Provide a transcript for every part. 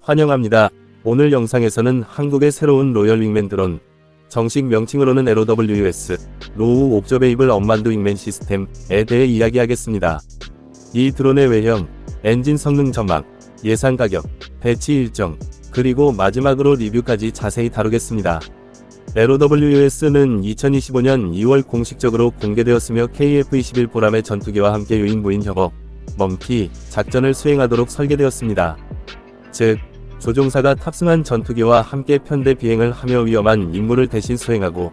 환영합니다. 오늘 영상에서는 한국의 새로운 로열 윙맨 드론, 정식 명칭으로는 LOWS, 로우 옵저베이블 언만드 윙맨 시스템에 대해 이야기하겠습니다. 이 드론의 외형, 엔진 성능 전망, 예상 가격, 배치 일정, 그리고 마지막으로 리뷰까지 자세히 다루겠습니다. LOWS는 2025년 2월 공식적으로 공개되었으며 KF-21 보람의 전투기와 함께 유인무인 협업, 멈키, 작전을 수행하도록 설계되었습니다. 즉, 조종사가 탑승한 전투기와 함께 편대 비행을 하며 위험한 임무를 대신 수행하고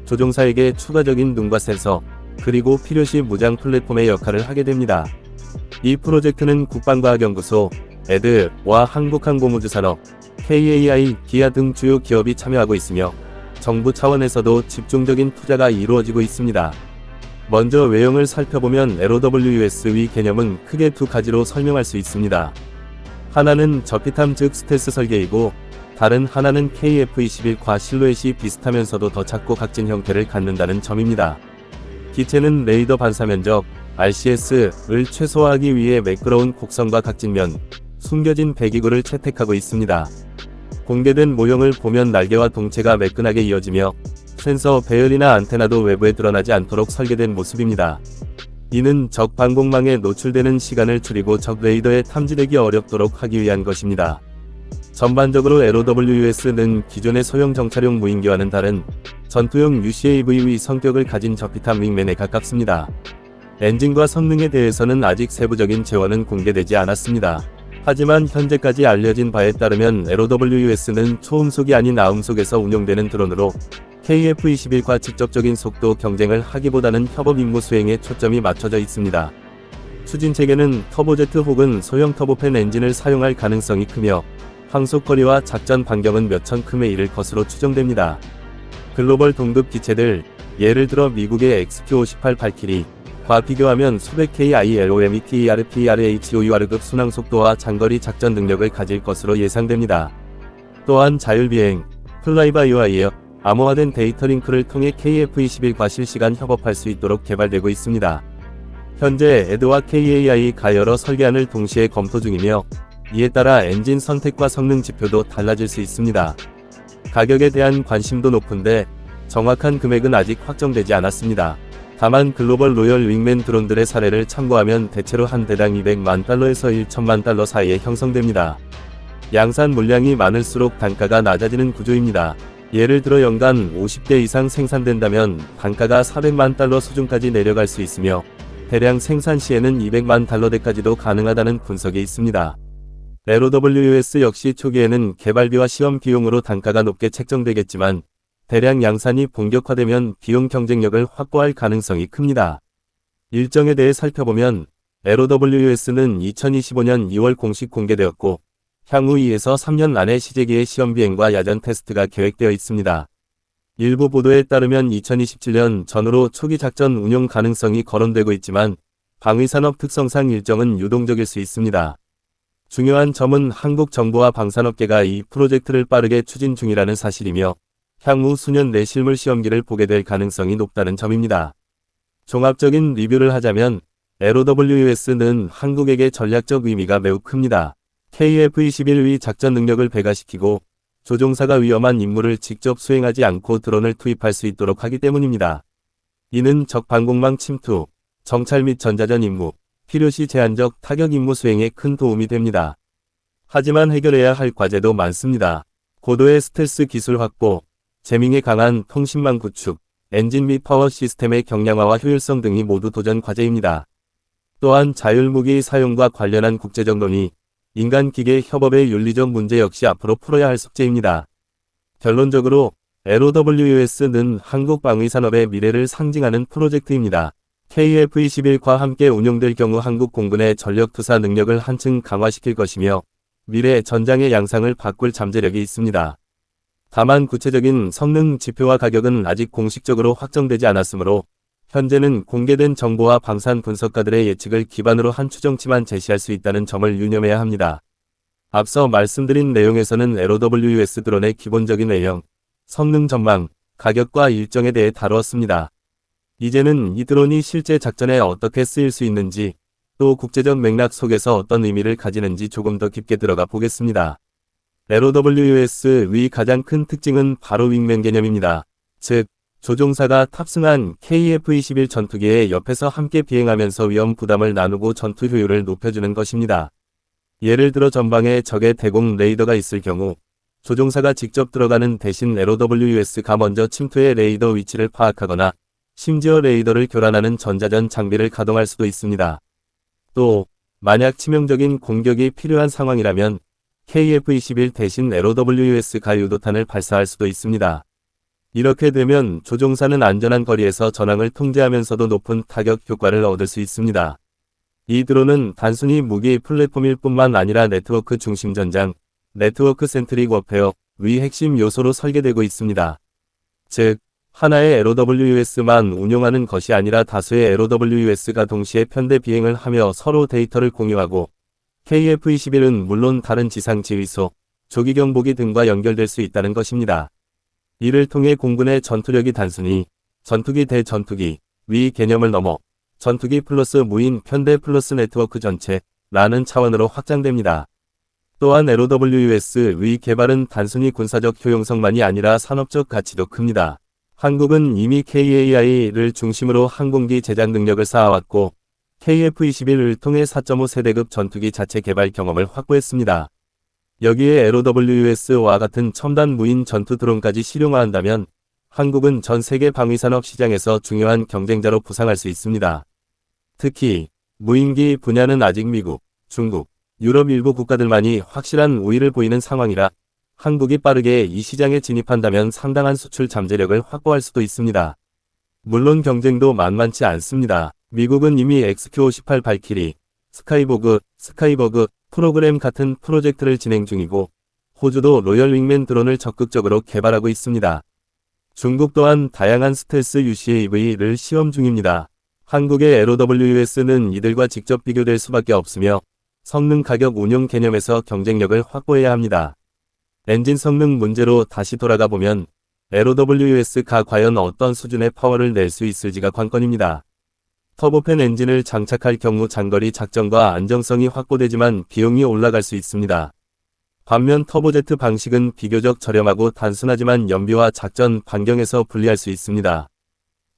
조종사에게 추가적인 눈과 센서, 그리고 필요시 무장 플랫폼의 역할을 하게 됩니다. 이 프로젝트는 국방과학연구소, ED와 한국항공우주산업, KAI, 기아 등 주요 기업이 참여하고 있으며 정부 차원에서도 집중적인 투자가 이루어지고 있습니다. 먼저 외형을 살펴보면 LOWS 위 개념은 크게 두 가지로 설명할 수 있습니다. 하나는 저피탐 즉 스텔스 설계이고, 다른 하나는 KF-21과 실루엣이 비슷하면서도 더 작고 각진 형태를 갖는다는 점입니다. 기체는 레이더 반사 면적, RCS를 최소화하기 위해 매끄러운 곡선과 각진면, 숨겨진 배기구를 채택하고 있습니다. 공개된 모형을 보면 날개와 동체가 매끈하게 이어지며 센서, 배열이나 안테나도 외부에 드러나지 않도록 설계된 모습입니다. 이는 적 방공망에 노출되는 시간을 줄이고 적 레이더에 탐지되기 어렵도록 하기 위한 것입니다. 전반적으로 LOWS는 기존의 소형 정찰용 무인기와는 다른 전투용 UCAV 성격을 가진 저피탐 윙맨에 가깝습니다. 엔진과 성능에 대해서는 아직 세부적인 재원은 공개되지 않았습니다. 하지만 현재까지 알려진 바에 따르면 LOWS는 초음속이 아닌 아음속에서 운용되는 드론으로 KF-21과 직접적인 속도 경쟁을 하기보다는 협업 임무 수행에 초점이 맞춰져 있습니다. 추진 체계는 터보제트 혹은 소형 터보팬 엔진을 사용할 가능성이 크며 항속거리와 작전 반경은 몇천 km에 이를 것으로 추정됩니다. 글로벌 동급 기체들, 예를 들어 미국의 XQ-58 발키리과 비교하면 수백 KILOMETERPRHOUR급 순항속도와 장거리 작전 능력을 가질 것으로 예상됩니다. 또한 자율비행, 플라이바이와이어, 암호화된 데이터 링크를 통해 KF-21과 실시간 협업할 수 있도록 개발되고 있습니다. 현재 ED와 KAI가 여러 설계안을 동시에 검토 중이며, 이에 따라 엔진 선택과 성능 지표도 달라질 수 있습니다. 가격에 대한 관심도 높은데 정확한 금액은 아직 확정되지 않았습니다. 다만 글로벌 로열 윙맨 드론들의 사례를 참고하면 대체로 한 대당 200만 달러에서 1천만 달러 사이에 형성됩니다. 양산 물량이 많을수록 단가가 낮아지는 구조입니다. 예를 들어 연간 50대 이상 생산된다면 단가가 400만 달러 수준까지 내려갈 수 있으며, 대량 생산 시에는 200만 달러대까지도 가능하다는 분석이 있습니다. LOWS 역시 초기에는 개발비와 시험 비용으로 단가가 높게 책정되겠지만, 대량 양산이 본격화되면 비용 경쟁력을 확보할 가능성이 큽니다. 일정에 대해 살펴보면 LOWS는 2025년 2월 공식 공개되었고, 향후 2에서 3년 안에 시제기의 시험 비행과 야전 테스트가 계획되어 있습니다. 일부 보도에 따르면 2027년 전후로 초기 작전 운용 가능성이 거론되고 있지만, 방위산업 특성상 일정은 유동적일 수 있습니다. 중요한 점은 한국 정부와 방산업계가 이 프로젝트를 빠르게 추진 중이라는 사실이며, 향후 수년 내 실물 시험기를 보게 될 가능성이 높다는 점입니다. 종합적인 리뷰를 하자면 LOWS는 한국에게 전략적 의미가 매우 큽니다. KF-21 위 작전 능력을 배가시키고 조종사가 위험한 임무를 직접 수행하지 않고 드론을 투입할 수 있도록 하기 때문입니다. 이는 적 방공망 침투, 정찰 및 전자전 임무, 필요시 제한적 타격 임무 수행에 큰 도움이 됩니다. 하지만 해결해야 할 과제도 많습니다. 고도의 스텔스 기술 확보, 재밍에 강한 통신망 구축, 엔진 및 파워 시스템의 경량화와 효율성 등이 모두 도전 과제입니다. 또한 자율무기 사용과 관련한 국제적 논의, 인간-기계 협업의 윤리적 문제 역시 앞으로 풀어야 할 숙제입니다. 결론적으로 LOWS는 한국 방위산업의 미래를 상징하는 프로젝트입니다. KF-21과 함께 운용될 경우 한국 공군의 전력투사 능력을 한층 강화시킬 것이며, 미래 전장의 양상을 바꿀 잠재력이 있습니다. 다만 구체적인 성능 지표와 가격은 아직 공식적으로 확정되지 않았으므로, 현재는 공개된 정보와 방산 분석가들의 예측을 기반으로 한 추정치만 제시할 수 있다는 점을 유념해야 합니다. 앞서 말씀드린 내용에서는 LOWS 드론의 기본적인 외형, 성능 전망, 가격과 일정에 대해 다루었습니다. 이제는 이 드론이 실제 작전에 어떻게 쓰일 수 있는지, 또 국제적 맥락 속에서 어떤 의미를 가지는지 조금 더 깊게 들어가 보겠습니다. LOWUS의 가장 큰 특징은 바로 윙맨 개념입니다. 즉, 조종사가 탑승한 KF-21 전투기의 옆에서 함께 비행하면서 위험 부담을 나누고 전투 효율을 높여주는 것입니다. 예를 들어 전방에 적의 대공 레이더가 있을 경우 조종사가 직접 들어가는 대신 LOWUS가 먼저 침투의 레이더 위치를 파악하거나 심지어 레이더를 교란하는 전자전 장비를 가동할 수도 있습니다. 또 만약 치명적인 공격이 필요한 상황이라면 KF-21 대신 LOWUS가 유도탄을 발사할 수도 있습니다. 이렇게 되면 조종사는 안전한 거리에서 전황을 통제하면서도 높은 타격 효과를 얻을 수 있습니다. 이 드론은 단순히 무기 플랫폼일 뿐만 아니라 네트워크 중심 전장, 네트워크 센트릭 워페어 위 핵심 요소로 설계되고 있습니다. 즉, 하나의 LOWUS만 운용하는 것이 아니라 다수의 LOWUS가 동시에 편대 비행을 하며 서로 데이터를 공유하고 KF-21은 물론 다른 지상 지휘소, 조기 경보기 등과 연결될 수 있다는 것입니다. 이를 통해 공군의 전투력이 단순히 전투기 대 전투기 위 개념을 넘어 전투기 플러스 무인 편대 플러스 네트워크 전체라는 차원으로 확장됩니다. 또한 LOWUS 위 개발은 단순히 군사적 효용성만이 아니라 산업적 가치도 큽니다. 한국은 이미 KAI를 중심으로 항공기 제작 능력을 쌓아왔고 KF-21을 통해 4.5 세대급 전투기 자체 개발 경험을 확보했습니다. 여기에 LOWUS와 같은 첨단 무인 전투 드론까지 실용화한다면 한국은 전 세계 방위산업 시장에서 중요한 경쟁자로 부상할 수 있습니다. 특히 무인기 분야는 아직 미국, 중국, 유럽 일부 국가들만이 확실한 우위를 보이는 상황이라 한국이 빠르게 이 시장에 진입한다면 상당한 수출 잠재력을 확보할 수도 있습니다. 물론 경쟁도 만만치 않습니다. 미국은 이미 XQ-58 발키리, 스카이버그 프로그램 같은 프로젝트를 진행 중이고 호주도 로열 윙맨 드론을 적극적으로 개발하고 있습니다. 중국 또한 다양한 스텔스 UCAV를 시험 중입니다. 한국의 LOWUS는 이들과 직접 비교될 수밖에 없으며 성능 가격 운용 개념에서 경쟁력을 확보해야 합니다. 엔진 성능 문제로 다시 돌아가 보면 LOWUS가 과연 어떤 수준의 파워를 낼 수 있을지가 관건입니다. 터보팬 엔진을 장착할 경우 장거리 작전과 안정성이 확보되지만 비용이 올라갈 수 있습니다. 반면 터보제트 방식은 비교적 저렴하고 단순하지만 연비와 작전 반경에서 분리할 수 있습니다.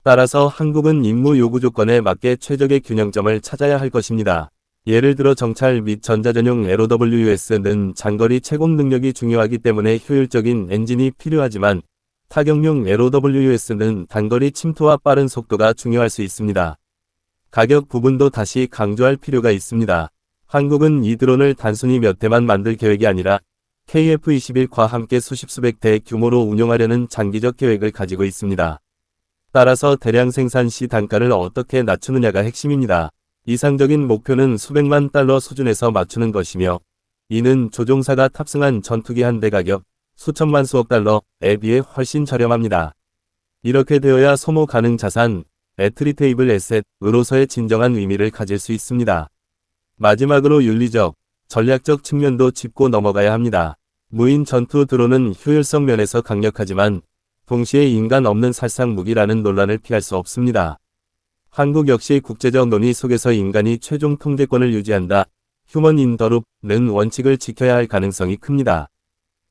따라서 한국은 임무 요구 조건에 맞게 최적의 균형점을 찾아야 할 것입니다. 예를 들어 정찰 및 전자전용 LOWUS는 장거리 채공 능력이 중요하기 때문에 효율적인 엔진이 필요하지만 타격용 LOWUS는 단거리 침투와 빠른 속도가 중요할 수 있습니다. 가격 부분도 다시 강조할 필요가 있습니다. 한국은 이 드론을 단순히 몇 대만 만들 계획이 아니라 KF-21과 함께 수십 수백 대 규모로 운용하려는 장기적 계획을 가지고 있습니다. 따라서 대량 생산 시 단가를 어떻게 낮추느냐가 핵심입니다. 이상적인 목표는 수백만 달러 수준에서 맞추는 것이며 이는 조종사가 탑승한 전투기 한 대 가격 수천만 수억 달러에 비해 훨씬 저렴합니다. 이렇게 되어야 소모 가능 자산, 애트리테이블 에셋으로서의 진정한 의미를 가질 수 있습니다. 마지막으로 윤리적, 전략적 측면도 짚고 넘어가야 합니다. 무인 전투 드론은 효율성 면에서 강력하지만 동시에 인간 없는 살상 무기라는 논란을 피할 수 없습니다. 한국 역시 국제적 논의 속에서 인간이 최종 통제권을 유지한다. 휴먼 인 더 룹는 원칙을 지켜야 할 가능성이 큽니다.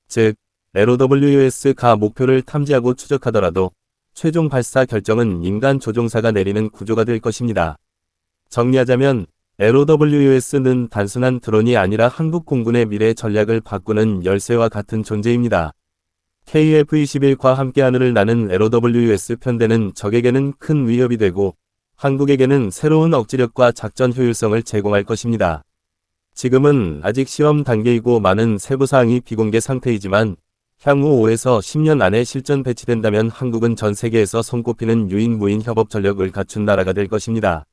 즉, LOWUS가 목표를 탐지하고 추적하더라도 최종 발사 결정은 인간 조종사가 내리는 구조가 될 것입니다. 정리하자면 LOWUS는 단순한 드론이 아니라 한국 공군의 미래 전략을 바꾸는 열쇠와 같은 존재입니다. KF-21과 함께 하늘을 나는 LOWUS 편대는 적에게는 큰 위협이 되고 한국에게는 새로운 억지력과 작전 효율성을 제공할 것입니다. 지금은 아직 시험 단계이고 많은 세부사항이 비공개 상태이지만 향후 5에서 10년 안에 실전 배치된다면 한국은 전 세계에서 손꼽히는 유인 무인 협업 전력을 갖춘 나라가 될 것입니다.